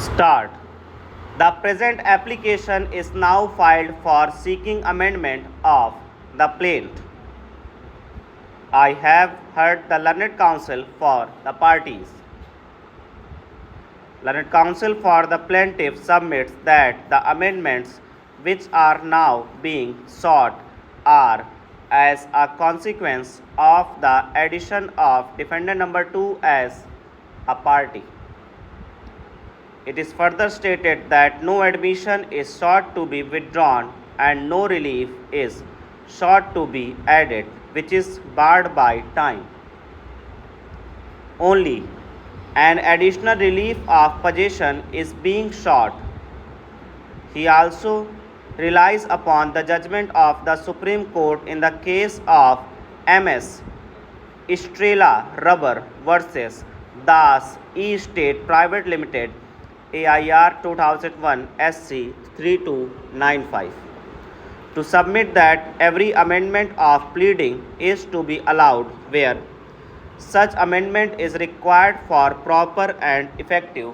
Start. The present application is now filed for seeking amendment of the plaint. I have heard the learned counsel for the parties. Learned counsel for the plaintiff submits that the amendments which are now being sought are as a consequence of the addition of defendant number 2 as a party. It is further stated that no admission is sought to be withdrawn and no relief is sought to be added, which is barred by time. Only an additional relief of possession is being sought. He also relies upon the judgment of the Supreme Court in the case of MS Estrella Rubber versus Das E State Private Limited, AIR 2001 SC 3295, to submit that every amendment of pleading is to be allowed where such amendment is required for proper and effective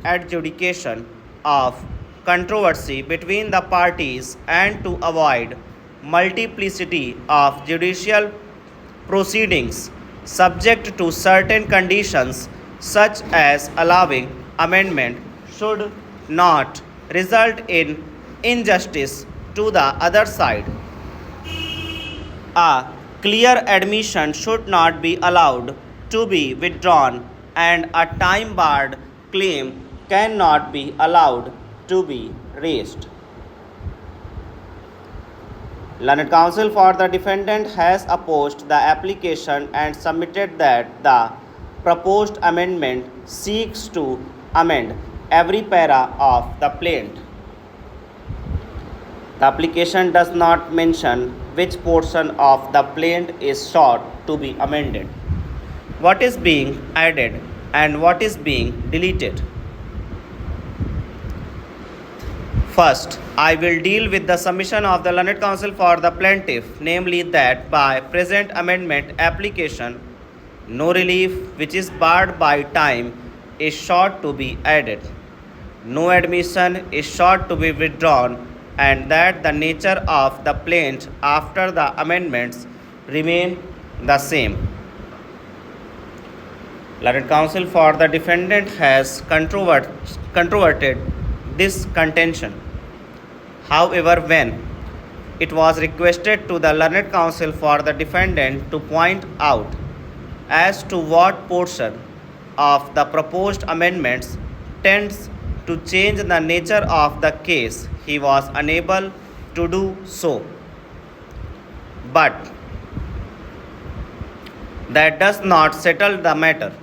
adjudication of controversy between the parties and to avoid multiplicity of judicial proceedings subject to certain conditions, such as allowing amendment should not result in injustice to the other side. A clear admission should not be allowed to be withdrawn, and a time barred claim cannot be allowed to be raised. Learned counsel for the defendant has opposed the application and submitted that the proposed amendment seeks to amend every para of the plaint. The application does not mention which portion of the plaint is sought to be amended, what is being added, and what is being deleted. First, I will deal with the submission of the learned counsel for the plaintiff, namely that by present amendment application, no relief which is barred by time is sought to be added, no admission is sought to be withdrawn, and that the nature of the plaint after the amendments remain the same. Learned counsel for the defendant has controverted this contention. However, when it was requested to the learned counsel for the defendant to point out as to what portion of the proposed amendments tends to change the nature of the case, he was unable to do so. But that does not settle the matter.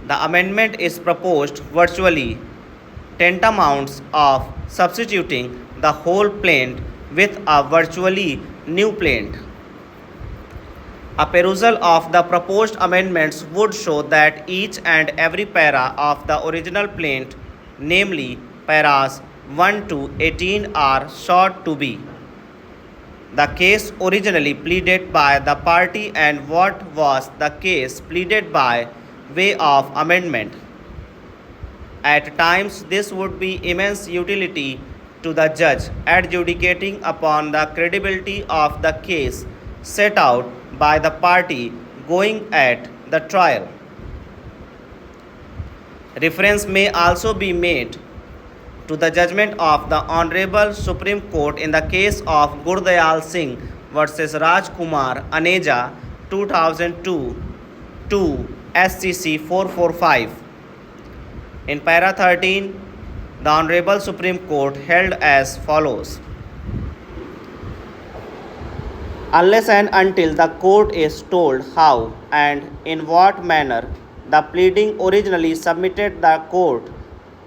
The amendment is proposed virtually tantamount of substituting the whole plaint with a virtually new plaint. A perusal of the proposed amendments would show that each and every para of the original plaint, namely paras 1 to 18, are sought to be the case originally pleaded by the party and what was the case pleaded by way of amendment. At times, this would be immense utility to the judge adjudicating upon the credibility of the case set out by the party going at the trial. Reference may also be made to the judgment of the Honorable Supreme Court in the case of Gurdayal Singh versus Rajkumar Aneja 2002 to SCC 445. In para 13, the Honorable Supreme Court held as follows: unless and until the court is told how and in what manner the pleading originally submitted the court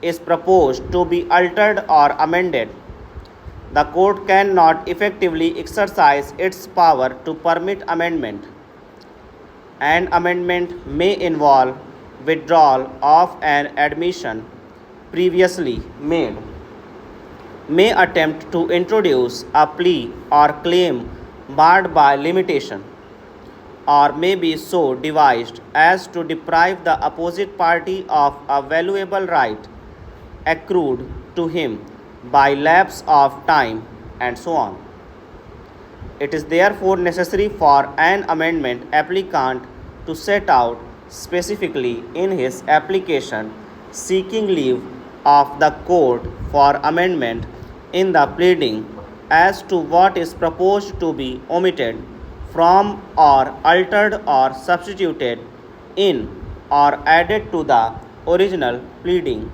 is proposed to be altered or amended, the court cannot effectively exercise its power to permit amendment. An amendment may involve withdrawal of an admission previously made, may attempt to introduce a plea or claim barred by limitation, or may be so devised as to deprive the opposite party of a valuable right accrued to him by lapse of time, and so on. It is therefore necessary for an amendment applicant to set out specifically in his application seeking leave of the court for amendment in the pleading as to what is proposed to be omitted from or altered or substituted in or added to the original pleading.